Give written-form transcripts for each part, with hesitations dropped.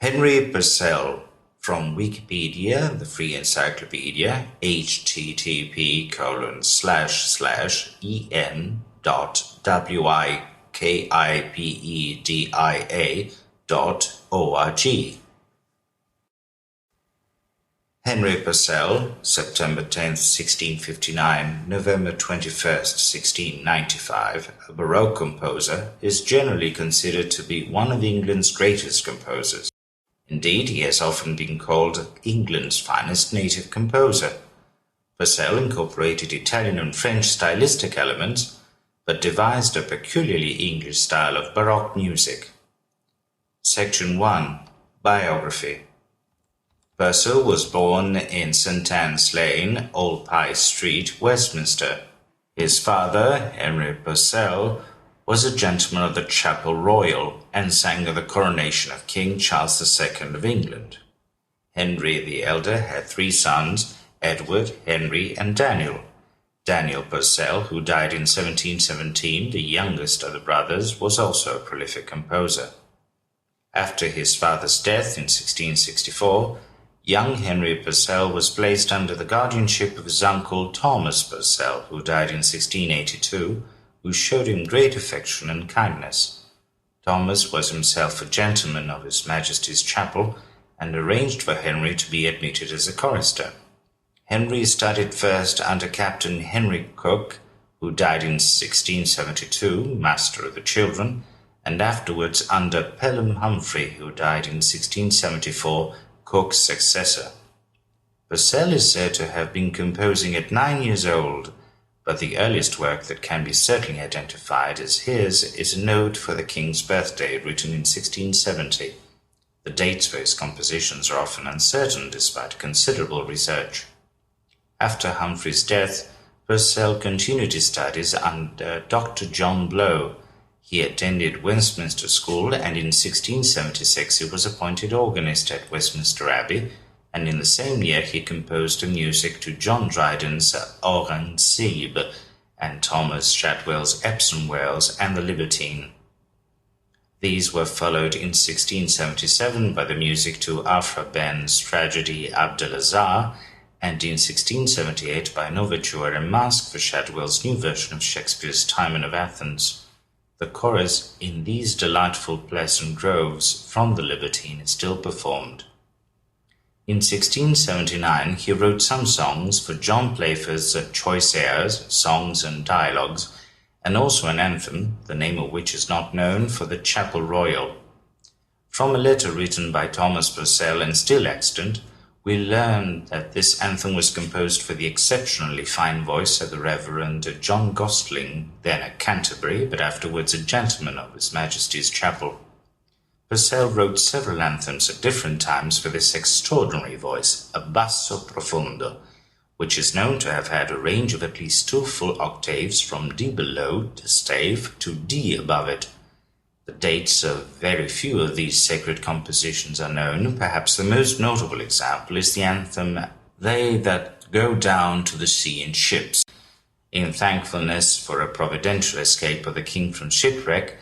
Henry Purcell, from Wikipedia, the free encyclopedia, http://en.wikipedia.org. Henry Purcell, September 10, 1659, November 21, 1695, a Baroque composer, is generally considered to be one of England's greatest composers. Indeed, he has often been called England's finest native composer. Purcell incorporated Italian and French stylistic elements, but devised a peculiarly English style of Baroque music. Section 1. Biography. Purcell was born in St. Anne's Lane, Old Pye Street, Westminster. His father, Henry Purcell, was a gentleman of the Chapel Royal and sang at the coronation of King Charles II of England. Henry the elder had 3 sons, Edward, Henry, and Daniel. Daniel Purcell, who died in 1717, the youngest of the brothers, was also a prolific composer. After his father's death in 1664, young Henry Purcell was placed under the guardianship of his uncle Thomas Purcell, who died in 1682, who showed him great affection and kindness. Thomas was himself a gentleman of His Majesty's Chapel, and arranged for Henry to be admitted as a chorister. Henry studied first under Captain Henry Cooke, who died in 1672, master of the children, and afterwards under Pelham Humphrey, who died in 1674, Cooke's successor. Purcell is said to have been composing at 9 years old, but the earliest work that can be certainly identified as his is a note for the King's birthday written in 1670. The dates for his compositions are often uncertain despite considerable research. After Humphrey's death, Purcell continued his studies under Dr. John Blow. He attended Westminster School, and in 1676 he was appointed organist at Westminster Abbey, and in the same year he composed the music to John Dryden's Aurangzebe and Thomas Shadwell's Epsom Wells and the Libertine. These were followed in 1677 by the music to Afra Ben's tragedy Abdelazar, and in 1678 by an overture and masque for Shadwell's new version of Shakespeare's Timon of Athens. The chorus "In These Delightful Pleasant Groves" from the Libertine is still performed. In 1679 he wrote some songs for John Playfair's Choice Airs, Songs and Dialogues, and also an anthem, the name of which is not known, for the Chapel Royal. From a letter written by Thomas Purcell and still extant, we learn that this anthem was composed for the exceptionally fine voice of the Reverend John Gostling, then at Canterbury, but afterwards a gentleman of His Majesty's Chapel. Purcell wrote several anthems at different times for this extraordinary voice, a basso profondo, which is known to have had a range of at least 2 full octaves from D below the stave to D above it. The dates of very few of these sacred compositions are known. Perhaps the most notable example is the anthem "They That Go Down to the Sea in Ships." In thankfulness for a providential escape of the king from shipwreck,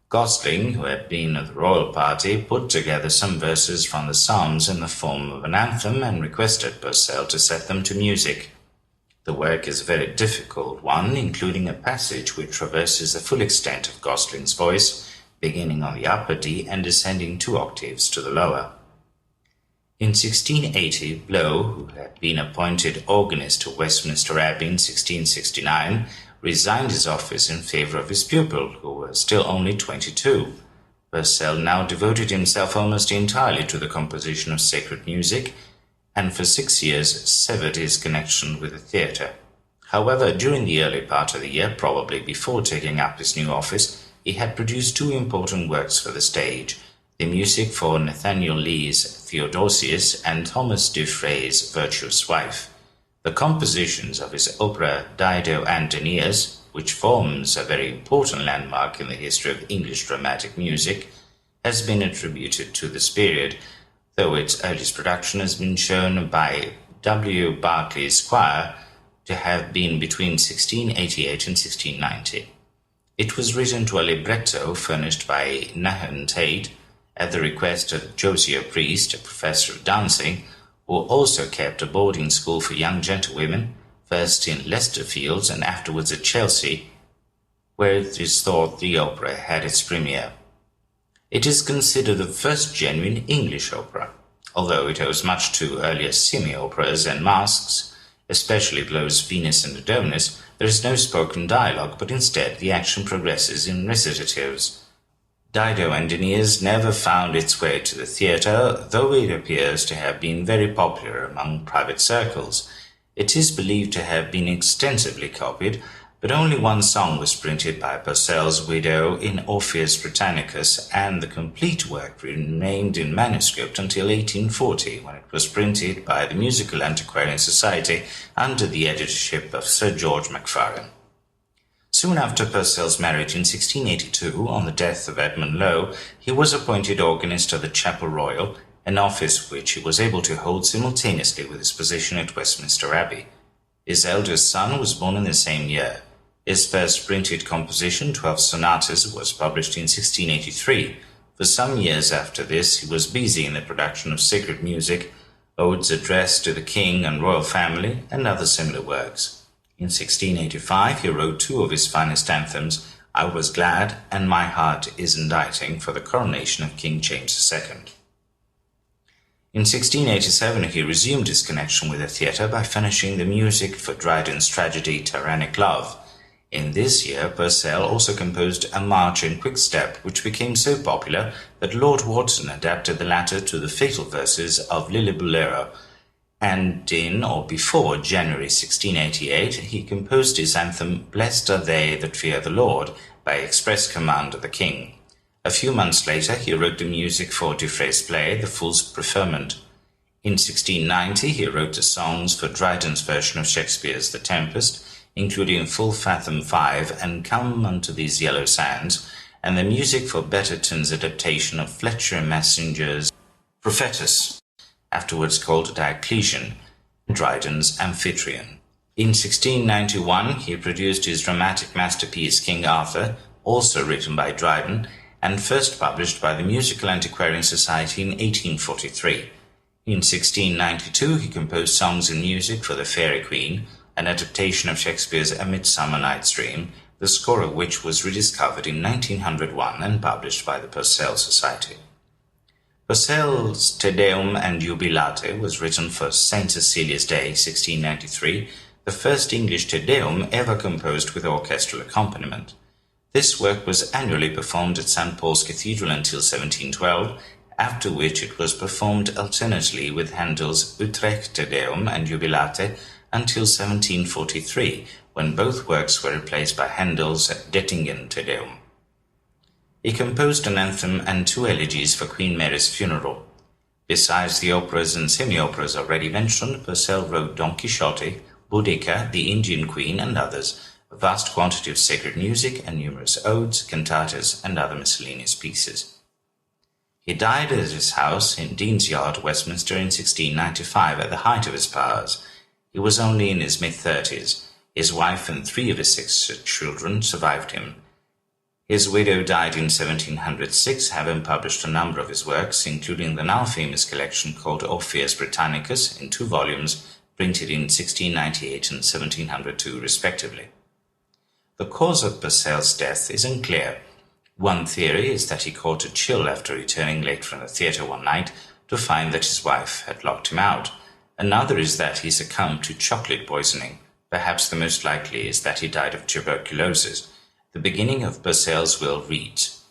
Gostling, who had been of the royal party, put together some verses from the Psalms in the form of an anthem and requested Purcell to set them to music. The work is a very difficult one, including a passage which traverses the full extent of Gosling's voice, beginning on the upper D and descending 2 octaves to the lower. In 1680, Blow, who had been appointed organist to Westminster Abbey in 1669, resigned his office in favour of his pupil, who was still only 22. Purcell now devoted himself almost entirely to the composition of sacred music, and for 6 years severed his connection with the theatre. However, during the early part of the year, probably before taking up his new office, he had produced 2 important works for the stage, the music for Nathaniel Lee's Theodosius and Thomas de Frey's Virtuous Wife. The compositions of his opera Dido and Aeneas, which forms a very important landmark in the history of English dramatic music, has been attributed to this period, though its earliest production has been shown by W. Barclay Esquire to have been between 1688 and 1690. It was written to a libretto furnished by Nahum Tate, at the request of Josiah Priest, a professor of dancing, who also kept a boarding school for young gentlewomen, first in Leicester Fields and afterwards at Chelsea, where it is thought the opera had its premiere. It is considered the first genuine English opera, although it owes much to earlier semi-operas and masques, especially those Venus and Adonis. There is no spoken dialogue, but instead the action progresses in recitatives. Dido and Aeneas never found its way to the theatre, though it appears to have been very popular among private circles. It is believed to have been extensively copied, but only one song was printed by Purcell's widow in Orpheus Britannicus, and the complete work remained in manuscript until 1840, when it was printed by the Musical Antiquarian Society under the editorship of Sir George Macfarlane. Soon after Purcell's marriage in 1682, on the death of Edmund Lowe, he was appointed organist of the Chapel Royal, an office which he was able to hold simultaneously with his position at Westminster Abbey. His eldest son was born in the same year. His first printed composition, 12 sonatas, was published in 1683. For some years after this, he was busy in the production of sacred music, odes addressed to the king and royal family, and other similar works. In 1685, he wrote two of his finest anthems, I Was Glad and My Heart is Inditing, for the coronation of King James II. In 1687, he resumed his connection with the theatre by furnishing the music for Dryden's tragedy Tyrannic Love. In this year, Purcell also composed a march in quick step, which became so popular that Lord Watson adapted the latter to the fatal verses of Lillibullero, and in or before January 1688, he composed his anthem Blessed Are They That Fear the Lord, by express command of the king. A few months later, he wrote the music for Dufresne's play The Fool's Preferment. In 1690, he wrote the songs for Dryden's version of Shakespeare's The Tempest, including Full Fathom 5 and Come Unto These Yellow Sands, and the music for Betterton's adaptation of Fletcher and Massinger's Prophetess, afterwards called Diocletian, and Dryden's Amphitryon. In 1691, he produced his dramatic masterpiece King Arthur, also written by Dryden, and first published by the Musical Antiquarian Society in 1843. In 1692, he composed songs and music for The Fairy Queen, an adaptation of Shakespeare's A Midsummer Night's Dream, the score of which was rediscovered in 1901 and published by the Purcell Society. Purcell's Te Deum and Jubilate was written for St. Cecilia's Day, 1693, the first English Te Deum ever composed with orchestral accompaniment. This work was annually performed at St. Paul's Cathedral until 1712, after which it was performed alternately with Handel's Utrecht Te Deum and Jubilate until 1743, when both works were replaced by Handel's Dettingen Te Deum. He composed an anthem and two elegies for Queen Mary's funeral. Besides the operas and semi-operas already mentioned, Purcell wrote Don Quixote, Boudica, the Indian Queen, and others, a vast quantity of sacred music and numerous odes, cantatas, and other miscellaneous pieces. He died at his house in Dean's Yard, Westminster, in 1695, at the height of his powers. He was only in his mid-30s. His wife and 3 of his 6 children survived him. His widow died in 1706, having published a number of his works, including the now famous collection called Orpheus Britannicus in 2 volumes, printed in 1698 and 1702 respectively. The cause of Purcell's death is unclear. One theory is that he caught a chill after returning late from the theatre one night to find that his wife had locked him out. Another is that he succumbed to chocolate poisoning. Perhaps the most likely is that he died of tuberculosis. The beginning of Purcell's will reads,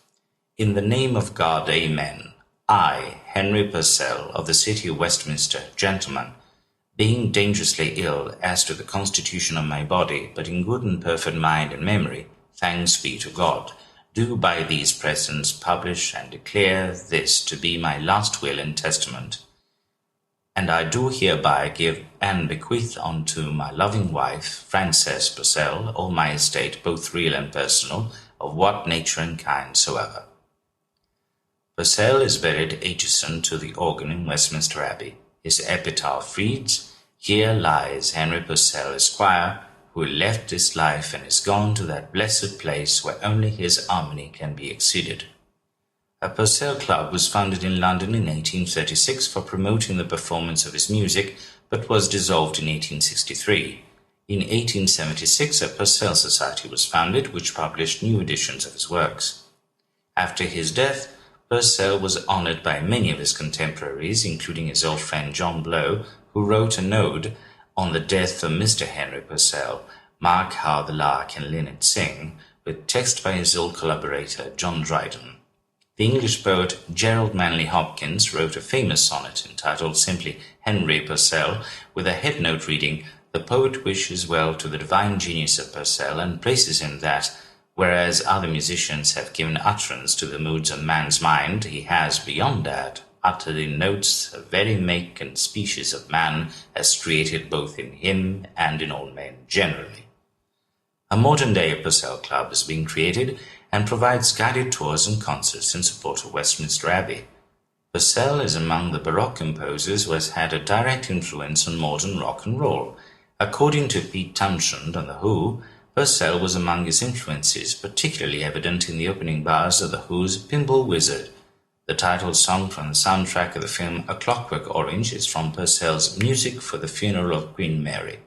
In the name of God, Amen. I, Henry Purcell, of the city of Westminster, gentleman, being dangerously ill as to the constitution of my body, but in good and perfect mind and memory, thanks be to God, do by these presents publish and declare this to be my last will and testament. And I do hereby give and bequeath unto my loving wife, Frances Purcell, all my estate, both real and personal, of what nature and kind soever. Purcell is buried adjacent to the organ in Westminster Abbey. His epitaph reads, Here lies Henry Purcell, Esquire, who left this life and is gone to that blessed place where only his harmony can be exceeded. A Purcell Club was founded in London in 1836 for promoting the performance of his music, but was dissolved in 1863. In 1876, a Purcell Society was founded, which published new editions of his works. After his death, Purcell was honored by many of his contemporaries, including his old friend John Blow, who wrote an ode on the death of Mr. Henry Purcell, "Mark how the lark and linnet sing," with text by his old collaborator John Dryden. The English poet Gerald Manley Hopkins wrote a famous sonnet entitled simply Henry Purcell, with a headnote reading, "The poet wishes well to the divine genius of Purcell and praises him that, whereas other musicians have given utterance to the moods of man's mind, he has, beyond that, uttered in notes the very make and species of man as created both in him and in all men generally." A modern-day Purcell Club is being created and provides guided tours and concerts in support of Westminster Abbey. Purcell is among the Baroque composers who has had a direct influence on modern rock and roll. According to Pete Townshend on The Who, Purcell was among his influences, particularly evident in the opening bars of The Who's Pinball Wizard. The title song from the soundtrack of the film A Clockwork Orange is from Purcell's Music for the Funeral of Queen Mary.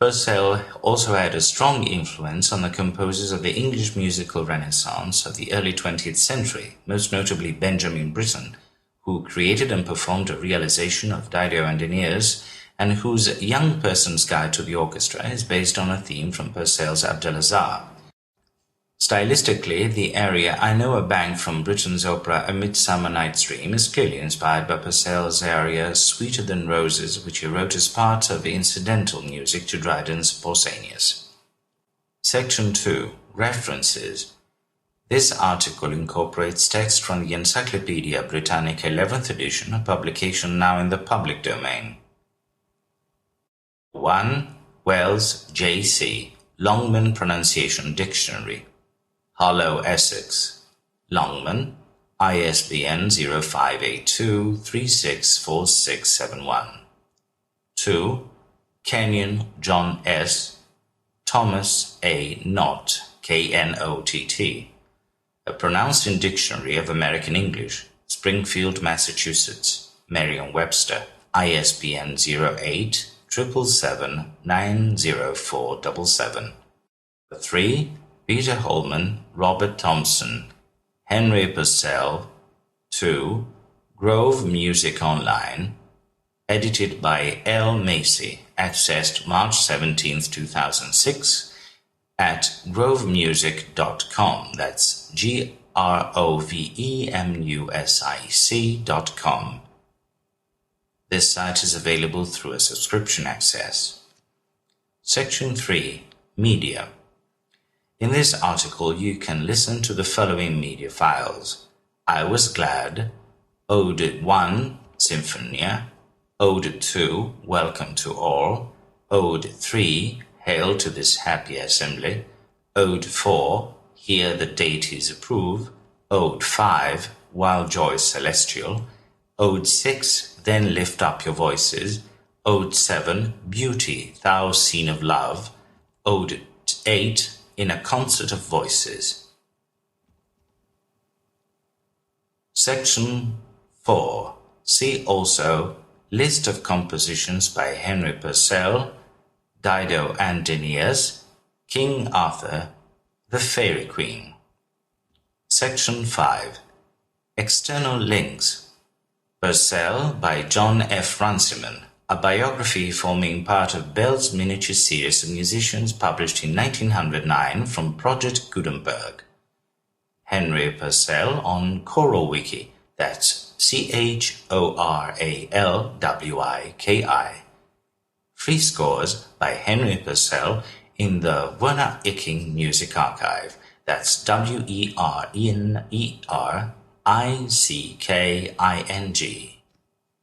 Purcell also had a strong influence on the composers of the English musical renaissance of the early 20th century, most notably Benjamin Britten, who created and performed a realization of Dido and Aeneas, and whose Young Person's Guide to the Orchestra is based on a theme from Purcell's Abdelazar. Stylistically, the aria "I Know a Bank" from Britten's opera A Midsummer Night's Dream is clearly inspired by Purcell's aria Sweeter Than Roses, which he wrote as part of the incidental music to Dryden's Pausanias. Section 2. References. This article incorporates text from the Encyclopaedia Britannica 11th edition, a publication now in the public domain. 1. Wells, J.C. Longman Pronunciation Dictionary. Harlow, Essex. Longman, ISBN 0582364671. 2. Kenyon, John S. Thomas A. Knott, Knott. A Pronounced Dictionary of American English, Springfield, Massachusetts. Merriam-Webster, ISBN 08-777-90477. 3. Peter Holman, Robert Thompson, Henry Purcell. 2. Grove Music Online, edited by L. Macy, accessed March 17, 2006, at grovemusic.com. That's grovemusic.com. This site is available through a subscription access. Section 3. Media. In this article, you can listen to the following media files: I Was Glad, Ode 1, Symphonia, Ode 2, Welcome to All, Ode 3, Hail to this Happy Assembly, Ode 4, Hear the Deities Approve, Ode 5, While Joy Celestial, Ode 6, Then Lift Up Your Voices, Ode 7, Beauty, Thou Scene of Love, Ode 8, In a Concert of Voices. Section 4. See also List of compositions by Henry Purcell, Dido and Aeneas, King Arthur, The Fairy Queen. Section 5. External links. Purcell by John F. Runciman, a biography forming part of Bell's miniature series of musicians published in 1909 from Project Gutenberg. Henry Purcell on Choral Wiki, that's CHORALWIKI. Free scores by Henry Purcell in the Werner Icking Music Archive, that's WERNERICKING.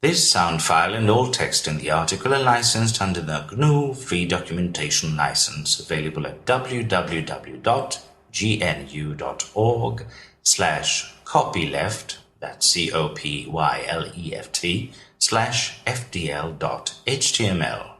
This sound file and all text in the article are licensed under the GNU Free Documentation License, available at www.gnu.org/copyleft, that's COPYLEFT, /FDL.html.